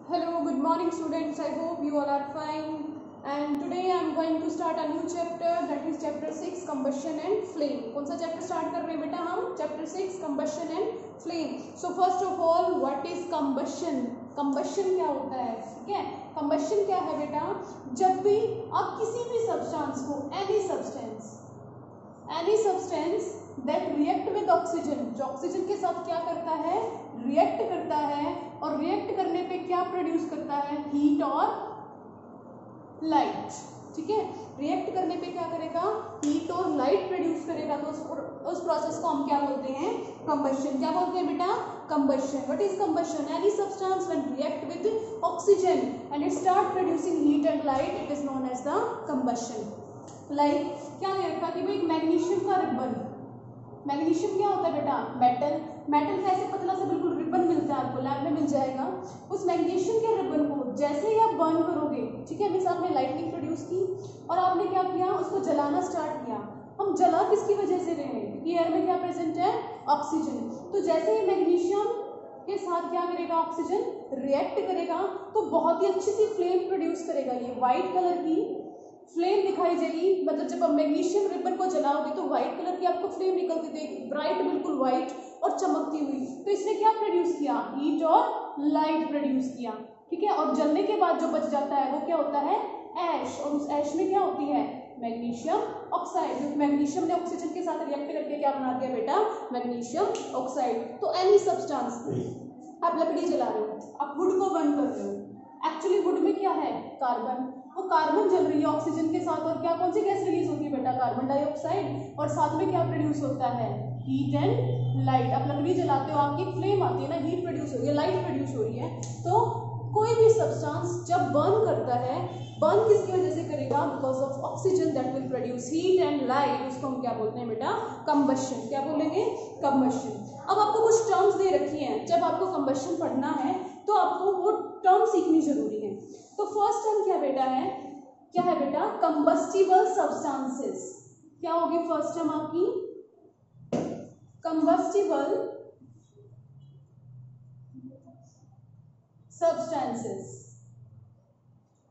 Hello, good morning students. I hope you all are fine. And today I am going to start a new chapter, that is chapter 6 combustion and flame. कौन सा chapter start कर रहे हैं बेटा हम? Chapter 6 combustion and flame. So first of all, what is combustion? Combustion क्या होता है? ठीक है, combustion क्या है बेटा? जब भी आप किसी भी substance को, any substance that react with oxygen, जो ऑक्सीजन के साथ क्या करता है, रिएक्ट करता है, और रिएक्ट करने पे क्या प्रोड्यूस करता है, हीट और लाइट। ठीक है, रिएक्ट करने पे क्या करेगा, हीट और लाइट प्रोड्यूस करेगा, तो उस प्रोसेस को हम क्या बोलते हैं, कंबशन। क्या बोलते हैं बेटा, combustion. What is combustion? Any substance when react with oxygen and it start producing heat and light, it is known as the combustion. Like क्या दे रखा कि भाई एक मैग्नीशियम का रिबन, मैग्नीशियम क्या होता है बेटा, मेटल। मेटल का ऐसे पतला सा बिल्कुल रिबन मिलता है, आपको लैब में मिल जाएगा। उस मैग्नीशियम के रिबन को जैसे ही आप बर्न करोगे, ठीक है, मीन्स आपने लाइटनिंग प्रोड्यूस की और आपने क्या किया, उसको जलाना स्टार्ट किया। हम जला किसकी वजह से रहे हैं, क्योंकि एयर में क्या प्रेजेंट है, ऑक्सीजन। तो जैसे ही मैग्नीशियम के साथ क्या करेगा, ऑक्सीजन रिएक्ट करेगा, तो बहुत ही अच्छी सी फ्लेम प्रोड्यूस करेगा। ये व्हाइट कलर की फ्लेम दिखाई देगी, मतलब जब आप मैग्नीशियम रिबन को जलाओगे तो व्हाइट कलर की आपको फ्लेम निकलती देगी, ब्राइट, बिल्कुल व्हाइट और चमकती हुई। तो इसने क्या प्रोड्यूस किया, हीट और लाइट प्रोड्यूस किया। ठीक है, और जलने के बाद जो बच जाता है वो क्या होता है, ऐश। और उस ऐश में क्या होती है, मैग्नीशियम ऑक्साइड, क्योंकि मैग्नीशियम ने ऑक्सीजन के साथ रिएक्ट करके क्या बना दिया बेटा, मैग्नीशियम ऑक्साइड। तो एनी सब्सटेंस, आप लकड़ी जला रहे हो, आप वुड को बर्न कर रहे हो, एक्चुअली वुड में क्या है, कार्बन। वो कार्बन जल रही है ऑक्सीजन के साथ, और क्या कौन सी गैस रिलीज होती है बेटा, कार्बन डाइऑक्साइड, और साथ में क्या प्रोड्यूस होता है, हीट एंड लाइट। आप लकड़ी जलाते हो, आपकी फ्लेम आती है ना, हीट प्रोड्यूस हो रही है, लाइट प्रोड्यूस हो रही है। तो कोई भी सब्सटेंस जब बर्न करता है, बर्न किसकी वजह से करेगा, because of oxygen that will produce heat and light, उसको हम क्या बोलते हैं बेटा, कंबशन। क्या बोलेंगे, कंबशन। अब आपको कुछ टर्म्स दे रखी हैं, जब आपको कंबशन पढ़ना है तो आपको वो टर्म सीखनी जरूरी है। तो फर्स्ट टर्म क्या बेटा है, क्या है बेटा, कंबस्टिबल सब्सटेंसेस। क्या होगी फर्स्ट टर्म आपकी, कंबस्टिबल सब्सटेंसेस।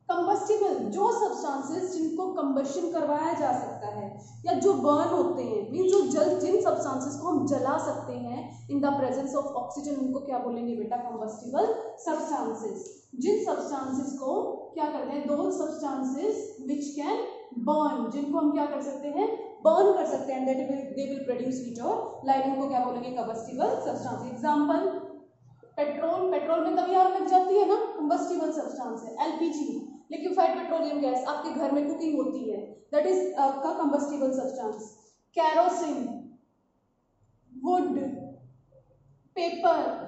कंबस्टिबल जो सब्सटेंसेस जिनको कंबशन करवाया जा सकता है, या जो बर्न होते हैं, मीन जो जिन सब्सटेंसेस को हम जला सकते हैं इन द प्रेजेंस ऑफ ऑक्सीजन, उनको क्या बोलेंगे बेटा, कंबस्टिबल सब्सटेंसेस। जिन सब्सटेंसेस को क्या करते हैं, दो सब्सटेंसेस विच कैन बर्न, जिनको हम क्या कर सकते हैं, बर्न कर सकते हैं, that they will produce heat और लाइट, उनको क्या बोलेंगे, combustible substance. Example, petrol, petrol में तभी आग लग जाती है ना, कंबस्टिबल सब्सटेंस है। एलपीजी, लिक्विफाइड पेट्रोलियम गैस, आपके घर में कुकिंग होती है, दैट इज आपका combustible substance. Kerosene, would, paper,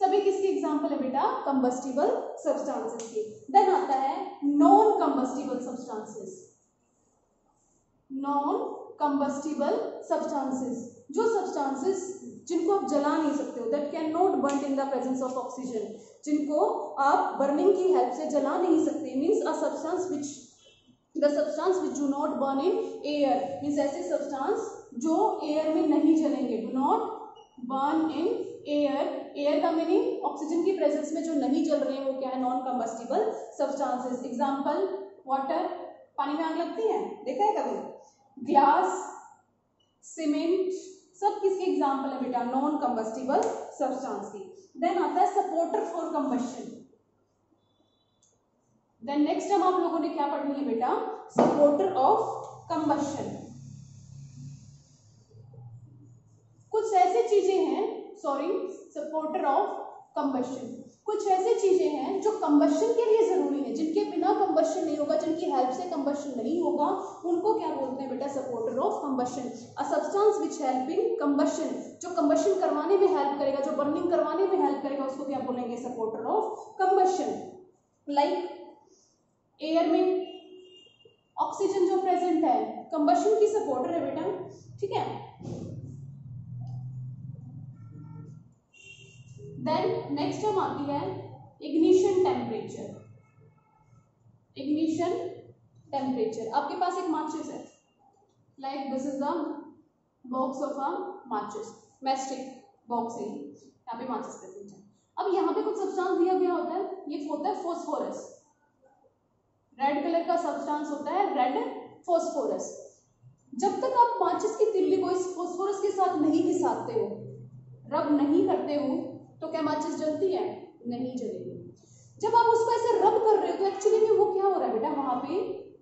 सभी किसकी एग्जांपल है बेटा, कंबस्टिबल सब्सटेंसेस की। देन आता है non combustible substances. Non combustible substances, जो सब्सटेंसेस जिनको आप जला नहीं सकते हो, that can not burn in the presence of oxygen, जिनको आप बर्निंग की हेल्प से जला नहीं सकते, means a substance which, the substance which do not burn in air, means ऐसे सब्सटेंस जो एयर में नहीं जलेंगे, do not burn in air. Air का मीनिंग ऑक्सीजन की प्रेजेंस में जो नहीं जल रहे हैं वो क्या है, non combustible substances. Example, water, पानी में आग लगती है, देखा है कभी, ग्लास, सीमेंट, सब किसके एग्जांपल है बेटा, नॉन कंबस्टिबल सब्सटेंस की। देन आता है supporter for combustion. Then next हम आप लोगों ने क्या पढ़नी है बेटा, सपोर्टर ऑफ कंबशन। कुछ ऐसी चीजें हैं, सॉरी, सपोर्टर ऑफ कंबशन, कुछ ऐसी चीजें हैं जो कंबशन के लिए जरूरी है, जिनके बिना कंबशन नहीं होगा, जिनकी हेल्प से कंबशन नहीं होगा, उनको क्या बोलते हैं बेटा, supporter of combustion. A substance which help in combustion, जो कंबशन करवाने में हेल्प करेगा, जो बर्निंग करवाने में हेल्प करेगा, उसको क्या बोलेंगे, supporter of combustion. Like air में ऑक्सीजन जो प्रेजेंट है, कंबशन की सपोर्टर है बेटा। ठीक है, देन नेक्स्ट टर्म आती है इग्निशन टेम्परेचर। इग्निशन टेम्परेचर, आपके पास एक माचिस है, like this is the box of a माचिस, मैस्टिक बॉक्स है, यहाँ पे माचिस प्रेजेंट है। अब यहाँ पे कुछ सब्सटेंस दिया गया होता है, ये होता है फॉस्फोरस, रेड कलर का सब्सटेंस होता है रेड फॉस्फोरस। जब तक आप माचिस की तिल्ली को इस फॉस्फोरस के साथ नहीं घिसाते हो, रब नहीं करते हो, तो क्या माचिस जलती है? नहीं जलेगी। जब आप उसको ऐसे रब कर रहे हो तो एक्चुअली में वो क्या हो रहा है बेटा, वहां पे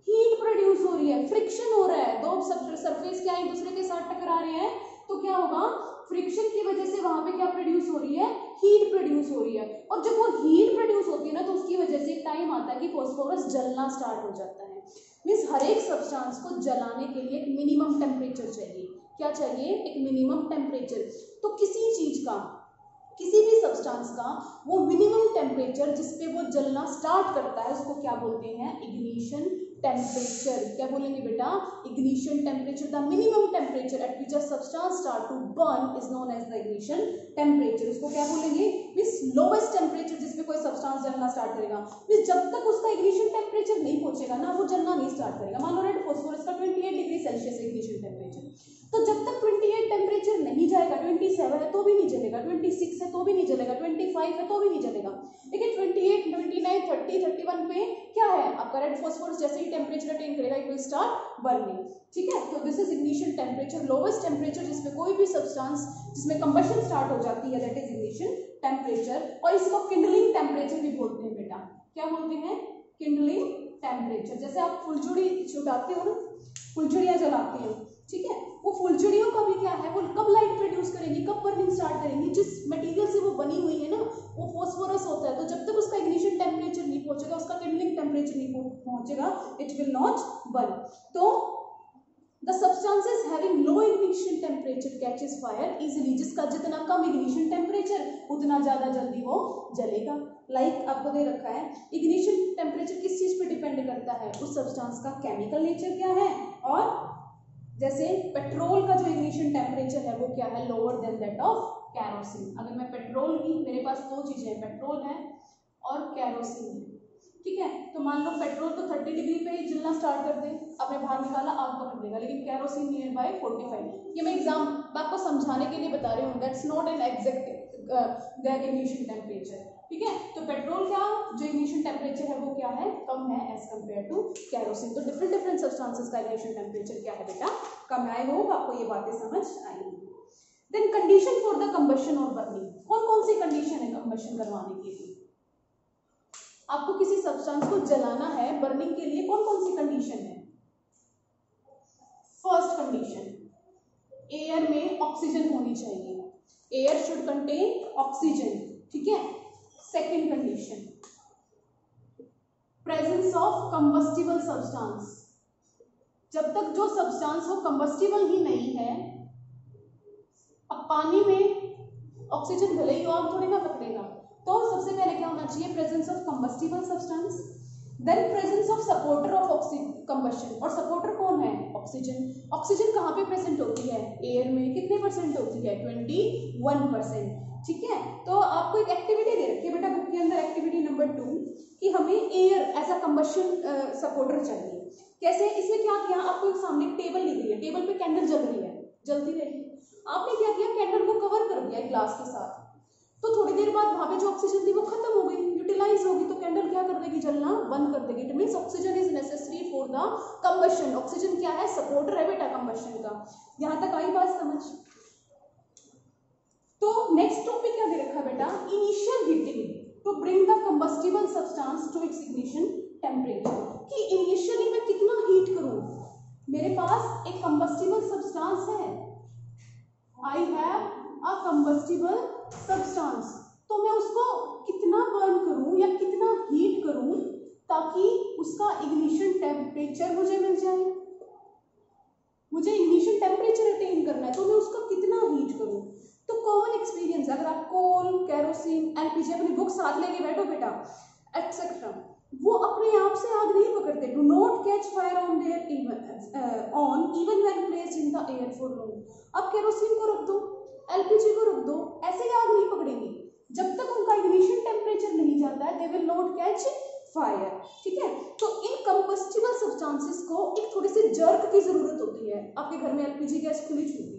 हीट प्रोड्यूस हो रही है, फ्रिक्शन हो रहा है, दो सरफेस क्या एक दूसरे के साथ टकरा रहे हैं, तो क्या होगा, फ्रिक्शन की वजह से वहां पे क्या प्रोड्यूस हो रही है, हीट प्रोड्यूस हो रही है। और जब वो हीट प्रोड्यूस होती है ना, तो उसकी वजह से टाइम आता है कि फॉस्फोरस जलना स्टार्ट हो जाता है। मीन्स हर एक सब्सटेंस को जलाने के लिए एक मिनिमम टेम्परेचर चाहिए। क्या चाहिए? एक मिनिमम टेम्परेचर। तो किसी चीज का, किसी भी सब्सटेंस का वो मिनिमम टेम्परेचर जिस पे वो जलना स्टार्ट करता है उसको क्या बोलते हैं? Ignition temperature. क्या बोलेंगे बेटा? Ignition temperature. The minimum temperature at which a substance start to burn is known as the ignition temperature. उसको क्या बोलेंगे? मींस लोवेस्ट टेम्परेचर जिस पे कोई सब्सटेंस जलना स्टार्ट करेगा। मींस जब तक उसका इग्निशन टेम्परेचर नहीं पहुंचेगा ना, वो जलना नहीं स्टार्ट करेगा। मान लो रेड फॉस्फोरस का 28 डिग्री सेल्सियस इग्निशन टेम्परेचर, तो जब तक 28 टेम्परेचर नहीं जाएगा, 27 है तो भी नहीं जलेगा, 26 है तो भी नहीं जलेगा, 25 है तो भी नहीं जलेगा। लेकिन 28, 29, 30, 31 पे क्या है आपका रेड फॉस्फोरस जैसे ही टेम्परेचर अटेन करेगा, इट विल स्टार्ट बर्निंग। ठीक है, तो this is ignition temperature. Lowest temperature जिसमें कोई भी सब्सटेंस जिसमें कंबशन स्टार्ट हो जाती है, दैट इज इग्निशन टेम्परेचर। और इसको किंडलिंग टेम्परेचर भी बोलते हैं बेटा। क्या बोलते हैं? Kindling temperature. जैसे आप फुलझड़ी छुटाते हो ना, फुलझड़ियां जलाते हो, ठीक है, वो फुलझड़ियों का भी क्या है, वो कब लाइट प्रोड्यूस करेंगी, कब बर्निंग स्टार्ट करेंगी? जिस मटेरियल से वो बनी हुई है ना, वो फॉस्फोरस होता है। तो जब तक उसका इग्निशन टेम्परेचर नहीं पहुंचेगा, उसका किंडलिंग टेम्परेचर नहीं पहुंचेगा, इट विल नॉट बर्न। तो the substances having low ignition temperature catches fire easily. जिसका जितना कम इग्निशन टेम्परेचर उतना ज्यादा जल्दी वो जलेगा। लाइक आपको दे रखा है, इग्निशन टेम्परेचर किस चीज पे डिपेंड करता है? उस सब्सटेंस का केमिकल नेचर क्या है। और जैसे पेट्रोल का जो इग्निशन टेम्परेचर है वो क्या है? Lower than that of kerosene. अगर मैं पेट्रोल की, मेरे पास दो चीजें हैं, पेट्रोल है और कैरोसिन है, ठीक है, तो मान लो पेट्रोल तो 30 डिग्री पे ही जलना स्टार्ट कर दे, आपने बाहर निकाला आग पकड़ देगा, लेकिन कैरोसिन नियर बाय 45। ये मैं एग्जाम आपको समझाने के लिए बता रही हूँ, that's not an exact that ignition temperature. ठीक है, तो पेट्रोल का जो इग्निशन टेम्परेचर है वो क्या है? कम है एज कम्पेयर टू कैरोसिन। तो डिफरेंट डिफरेंट सब्सटेंसेस का इग्निशन टेम्परेचर क्या है बेटा? कम है। आई होप आपको ये बातें समझ आएंगी। Then condition for the combustion और बर्निंग। कौन कौन सी कंडीशन है कंबशन करवाने के लिए? आपको किसी सब्सटेंस को जलाना है, बर्निंग के लिए कौन कौन सी कंडीशन है? फर्स्ट कंडीशन, एयर में ऑक्सीजन होनी चाहिए, एयर शुड कंटेन ऑक्सीजन, ठीक है। Second condition, presence of combustible substance. जब तक जो सब्सटेंस वो कंबस्टिबल ही नहीं है, अब पानी में ऑक्सीजन भले ही आग थोड़ी ना पकड़ेगा, तो सबसे पहले क्या होना चाहिए? Presence of combustible substance. Then presence of supporter of combustion. और सपोर्टर कौन है? ऑक्सीजन। ऑक्सीजन कहाँ पे प्रेजेंट होती है? एयर में। कितने परसेंट होती है? 21%, ठीक है। तो आपको एक एक्टिविटी दे रखी है बेटा बुक के अंदर, एक्टिविटी नंबर 2, कि हमें air as a combustion supporter चाहिए। कैसे? इसमें क्या किया, आपको एक सामने टेबल ली गई है, टेबल पे कैंडल जल रही है, जलती रहेगी। आपने क्या किया? कैंडल को कवर कर दिया ग्लास के साथ, तो थोड़ी देर बाद वहां पे जो ऑक्सीजन थी वो खत्म हो गई, यूटिलाइज होगी, तो कैंडल क्या कर देगी? जलना बंद कर देगी। It means oxygen is necessary for the combustion. Oxygen क्या है? सपोर्टर है बेटा कंबशन का। यहां तक आई बात समझ? तो नेक्स्ट टॉपिक क्या दे रखा है बेटा? Initial heating to bring the combustible substance to its ignition temperature. कि इनिशियली मैं कितना हीट करूं? मेरे पास एक कंबस्टिबल सब्सटेंस है, I have a combustible substance, तो मैं उसको कितना बर्न करूं या कितना हीट करूं ताकि उसका इग्निशन टेम्परेचर मुझे मिल जाए। मुझे इग्निशन टेम्परेचर अटेन करना है, तो मैं उसका कितना हीट करूं। तो कॉमन एक्सपीरियंस, अगर आप कोल, कैरोसिन, एलपीजी अपनी बुक साथ लेके बैठो बेटा, एक्सेट्रा, वो अपने आप से आग नहीं पकड़ते। Do not catch fire on their even when placed in the air for long. अब कैरोसिन को रख दो, एलपीजी को रख दो, ऐसे ही आग नहीं पकड़ेंगी। जब तक उनका इग्निशन टेम्परेचर नहीं जाता है, they will not catch fire, ठीक है। तो इन कंबस्टिबल सब्सटेंसेस को एक थोड़ी सी जर्क की जरूरत होती है। आपके घर में एलपीजी गैस खुली छूटी,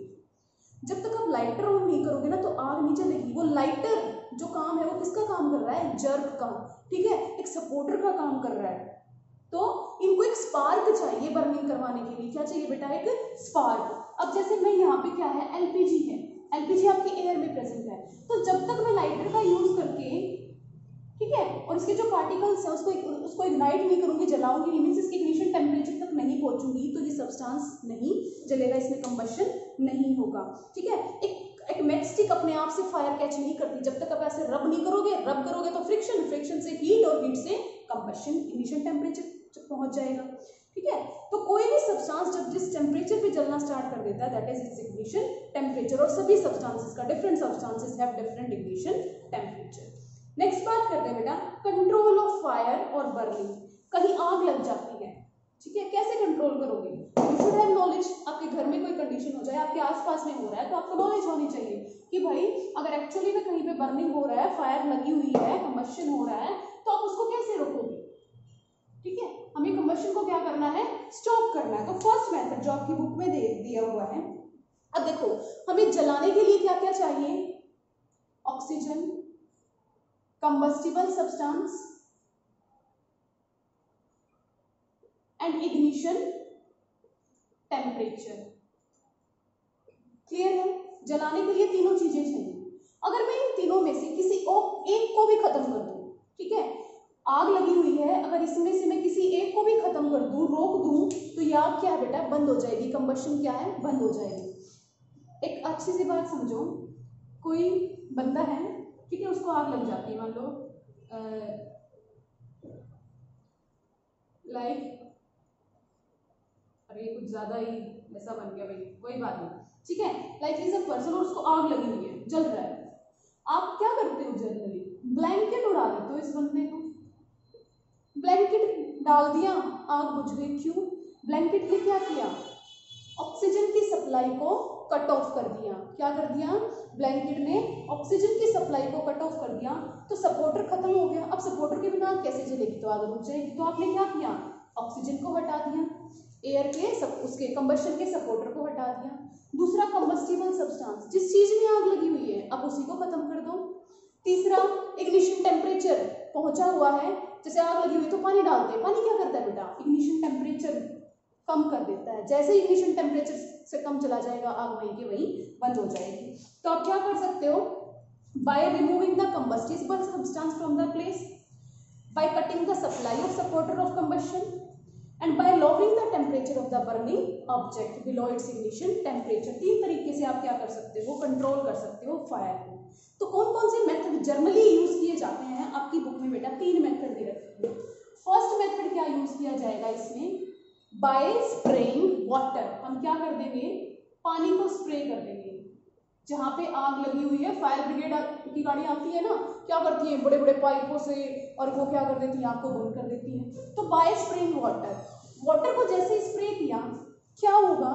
जब तक आप लाइटर ऑन नहीं करोगे ना तो आग नहीं जलेगी। वो लाइटर जो काम है वो किसका काम कर रहा है, जर्क का, ठीक है, एक सपोर्टर का काम कर रहा है। तो इनको एक स्पार्क चाहिए बर्निंग करवाने के लिए। क्या चाहिए बेटा, एक स्पार्क। अब जैसे मैं यहाँ पे क्या है, एलपीजी है, एलपीजी आपके एयर में प्रेजेंट है, तो जब तक मैं लाइटर का यूज करके, ठीक है, और इसके जो पार्टिकल्स है उसको इग्नाइट नहीं करूंगी, जलाऊंगी नहीं, मींस इसके इग्निशन टेम्परेचर तक नहीं पहुंचूंगी, तो ये सब्सटेंस नहीं जलेगा, इसमें कंबशन नहीं होगा, ठीक है। एक मैच स्टिक अपने आप से फायर कैच नहीं करती, जब तक आप ऐसे रब नहीं करोगे, रब करोगे तो फ्रिक्शन, फ्रिक्शन से हीट और हीट से कंबशन, इग्निशन टेम्परेचर पहुंच जाएगा, ठीक है। तो कोई भी सब्सटेंस जब जिस टेम्परेचर पे जलना स्टार्ट कर देता है, that is it's ignition temperature, और सभी सब्सटेंसेस का, different substances have different ignition temperature. Next बात करते हैं बेटा, कंट्रोल ऑफ फायर और बर्निंग। कहीं आग लग जाती है, ठीक है, कैसे कंट्रोल करोगे, यू शुड हैव नॉलेज। आपके घर में कोई कंडीशन हो जाए, आपके आसपास में हो रहा है, तो आपको नॉलेज होनी चाहिए कि भाई अगर एक्चुअली में कहीं पे बर्निंग हो रहा है, फायर लगी हुई है, कंबशन हो रहा है, तो आप उसको कैसे रोकोगे, ठीक है। हमें कंबशन को क्या करना है, स्टॉप करना है। तो फर्स्ट मेथड जो आपकी बुक में दिया हुआ है, अब देखो हमें जलाने के लिए क्या क्या चाहिए, oxygen, combustible substance and ignition temperature। Clear है, जलाने के लिए तीनों चीजें चाहिए। अगर मैं इन तीनों में से किसी एक को भी खत्म कर दूं, ठीक है, आग लगी हुई है, अगर इसमें से मैं किसी एक को भी खत्म कर दूं, रोक दूं, तो ये आग क्या है बेटा, बंद हो जाएगी, कंबशन क्या है, बंद हो जाएगी। एक अच्छी सी बात समझो, कोई बंदा है, ठीक है, उसको आग लग जाती है, मान लो लाइक, अरे कुछ ज्यादा ही ऐसा बन गया भाई, कोई बात नहीं, ठीक है, लाइक इज अ पर्सन और उसको आग लगी हुई है, जल रहा है, आप क्या करते हो जनरली, ब्लैंकेट उड़ा देते हो इस बंदे को, ब्लैंकेट डाल दिया, आग बुझ गई। क्यों, ब्लैंकेट ने क्या किया, ऑक्सीजन की सप्लाई को कट ऑफ कर दिया। क्या कर दिया, ब्लैंकेट ने ऑक्सीजन की सप्लाई को कट ऑफ कर दिया, तो सपोर्टर खत्म हो गया। अब सपोर्टर के बिना आग कैसे जलेगी, तो आग रुक जाएगी। तो आपने क्या किया, ऑक्सीजन को हटा दिया, एयर के उसके कंबशन के सपोर्टर को हटा दिया। दूसरा, कंबस्टिबल सब्सटेंस, जिस चीज में आग लगी हुई है अब उसी को खत्म कर दो। तीसरा, इग्निशन टेम्परेचर पहुंचा हुआ है, जैसे आग लगी हुई तो पानी डालते हैं, पानी क्या करता है बेटा, इग्निशन टेम्परेचर कम कर देता है। जैसे इग्निशन टेम्परेचर से कम चला जाएगा, आग वहीं की वहीं बंद हो जाएगी। तो आप क्या कर सकते हो, by removing the combustible substance from the place, by cutting the supply of supporter of combustion, and by lowering the temperature of the burning object below its ignition temperature. तीन तरीके से आप क्या कर सकते हो, कंट्रोल कर सकते हो फायर को। तो कौन कौन से मेथड जनरली यूज किए जाते हैं, आपकी बुक में बेटा तीन मेथड दे रखे हैं। फर्स्ट मेथड क्या यूज किया जाएगा इसमें, बाय स्प्रेइंग वाटर। हम क्या कर देंगे, पानी को स्प्रे कर देंगे। जहां पे आग लगी हुई है, फायर ब्रिगेड की गाड़ी आती है ना, क्या करती है, बड़े बड़े पाइपों से, और वो क्या कर देती है, आग को बंद कर देती है। तो बाय स्प्रेइंग वाटर, वाटर को जैसे स्प्रे किया, क्या होगा,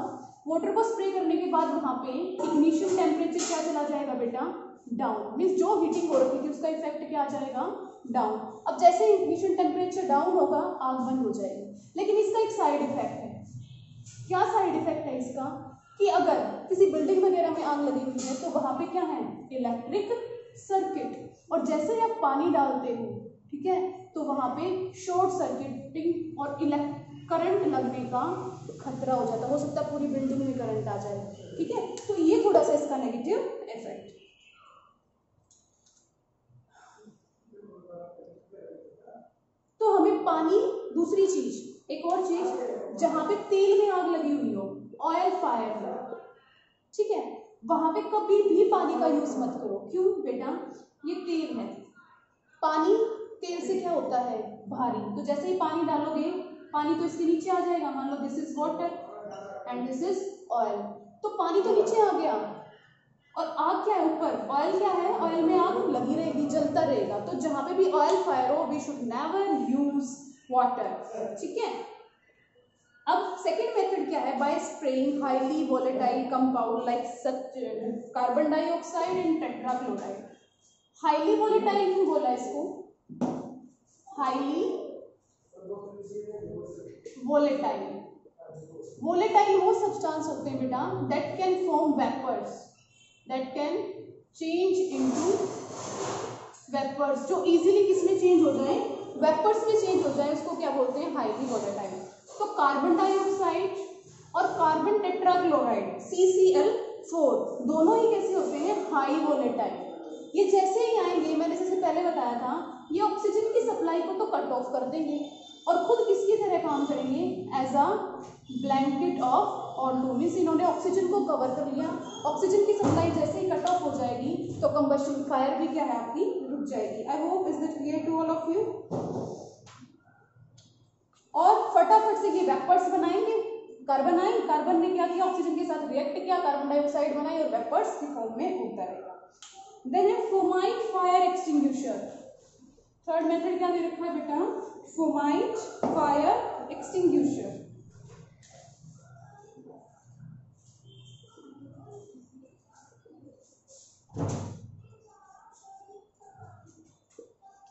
वाटर को स्प्रे करने के बाद वहां पे इग्निशन टेम्परेचर क्या चला जाएगा बेटा, डाउन। मीन्स जो हीटिंग हो रही थी उसका इफेक्ट क्या आ जाएगा, डाउन। अब जैसे इग्निशन टेम्परेचर डाउन होगा, आग बंद हो जाएगी। लेकिन इसका एक साइड इफेक्ट है। क्या साइड इफेक्ट है इसका, कि अगर किसी बिल्डिंग वगैरह में आग लगी हुई है तो वहां पे क्या है, इलेक्ट्रिक सर्किट, और जैसे ही आप पानी डालते हो, ठीक है, तो वहां पे शॉर्ट सर्किटिंग और करंट लगने का खतरा हो जाता है। हो सकता है पूरी बिल्डिंग में करंट आ जाए, ठीक है। तो ये थोड़ा सा इसका नेगेटिव इफेक्ट। तो हमें पानी, दूसरी चीज, एक और चीज, जहां पे तेल में आग लगी हुई हो, ऑयल फायर हो, ठीक है, वहां पे कभी भी पानी का यूज मत करो। क्यों बेटा, ये तेल है, पानी तेल से क्या होता है, भारी, तो जैसे ही पानी डालोगे, पानी तो इसके नीचे आ जाएगा। मान लो this is water and this is oil, तो पानी तो नीचे आ गया और आग क्या है ऊपर, ऑयल क्या है, ऑयल में आग लगी रहेगी, जलता रहेगा। तो जहां पे भी ऑयल फायर हो, we should never use water, ठीक है। अब सेकेंड मेथड क्या है, by spraying highly volatile compound like such carbon dioxide and tetrachloride. Highly volatile क्यों बोला इसको, हाईली वोलेटाइल, वोलेटाइल वो सब्सटेंस होते हैं बेटा that can form vapours, that can change into vapours, जो इजीली किसमें चेंज हो जाए, वेपर्स में चेंज हो जाए, उसको क्या बोलते हैं, हाईली वोलेटाइल। तो कार्बन डाइऑक्साइड और कार्बन टेट्राक्लोराइड CCl4 दोनों ही कैसे होते हैं, हाई वोलेटाइल। ये जैसे ही आएंगे, मैंने जैसे पहले बताया था, ये ऑक्सीजन की सप्लाई को तो कट ऑफ कर देंगे और खुद किसकी तरह काम करेंगे, as a blanket of O2 means इन्होंने ऑक्सीजन को कवर कर लिया। ऑक्सीजन की सप्लाई जैसे ही कट ऑफ हो जाएगी तो कंबशन फायर भी क्या है आपकी, रुक जाएगी। I hope is that clear to all of you. और फटाफट से ये वेपर्स बनाएंगे, कार्बन आई, कार्बन ने क्या किया, ऑक्सीजन के साथ रिएक्ट किया, कार्बन डाइऑक्साइड बनाई और वेपर्स की फॉर्म में उड़ता रहेगा। देन है fomite fire extinguisher. Third method क्या दे रखा है बेटा, fomite fire extinguisher.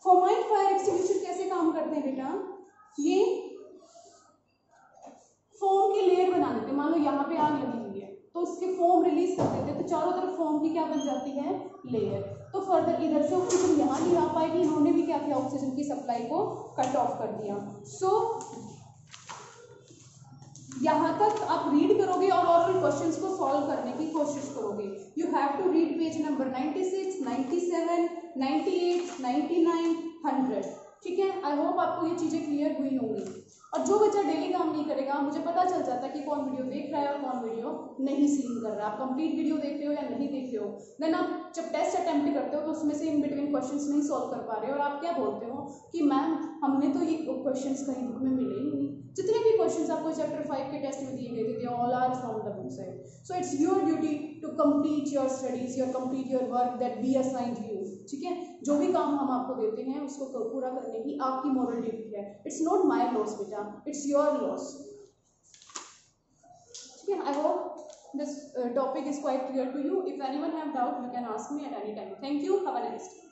Fomite fire extinguisher कैसे काम करते हैं बेटा, ये फोम की लेयर बना देते हैं। मान लो यहाँ पे आग लगी हुई है तो उसके फोम रिलीज कर देते हैं, तो चारों तरफ फोम की क्या बन जाती है, लेयर। तो फर्दर इधर से ऑक्सीजन यहाँ नहीं आ पाएगी, इन्होंने भी क्या किया, ऑक्सीजन की सप्लाई को कट ऑफ कर दिया। सो यहाँ तक आप रीड करोगे और ऑरल क्वेश्चंस को सॉल्व करने की कोशिश करोगे। You have to read page number 96, 97, 98, 99, 100। ठीक है, आई होप आपको ये चीज़ें क्लियर हुई होंगी। और जो बच्चा डेली काम नहीं करेगा, मुझे पता चल जाता है कि कौन वीडियो देख रहा है और कौन वीडियो नहीं सीन कर रहा है। आप कंप्लीट वीडियो देख रहे हो या नहीं देख रहे हो, देन आप जब टेस्ट अटेम्प्ट करते हो तो उसमें से इन बिटवीन क्वेश्चंस नहीं सॉल्व कर पा रहे हो और आप क्या बोलते हो कि मैम हमने तो ये क्वेश्चंस कहीं बुक में मिले ही नहीं। जितने भी क्वेश्चंस आपको चैप्टर 5 के टेस्ट में दिए गए थे, they all are from the book side. So it's your duty to complete your studies, your complete your work that we assigned you. ठीक है, जो भी काम हम आपको देते हैं उसको पूरा करने की आपकी मॉरल ड्यूटी है। इट्स नॉट माई लॉस बेटा, इट्स योर लॉस। ठीक है, I hope this topic is quite clear to you. If anyone have doubt you can ask me at any time. Thank you, have a nice day.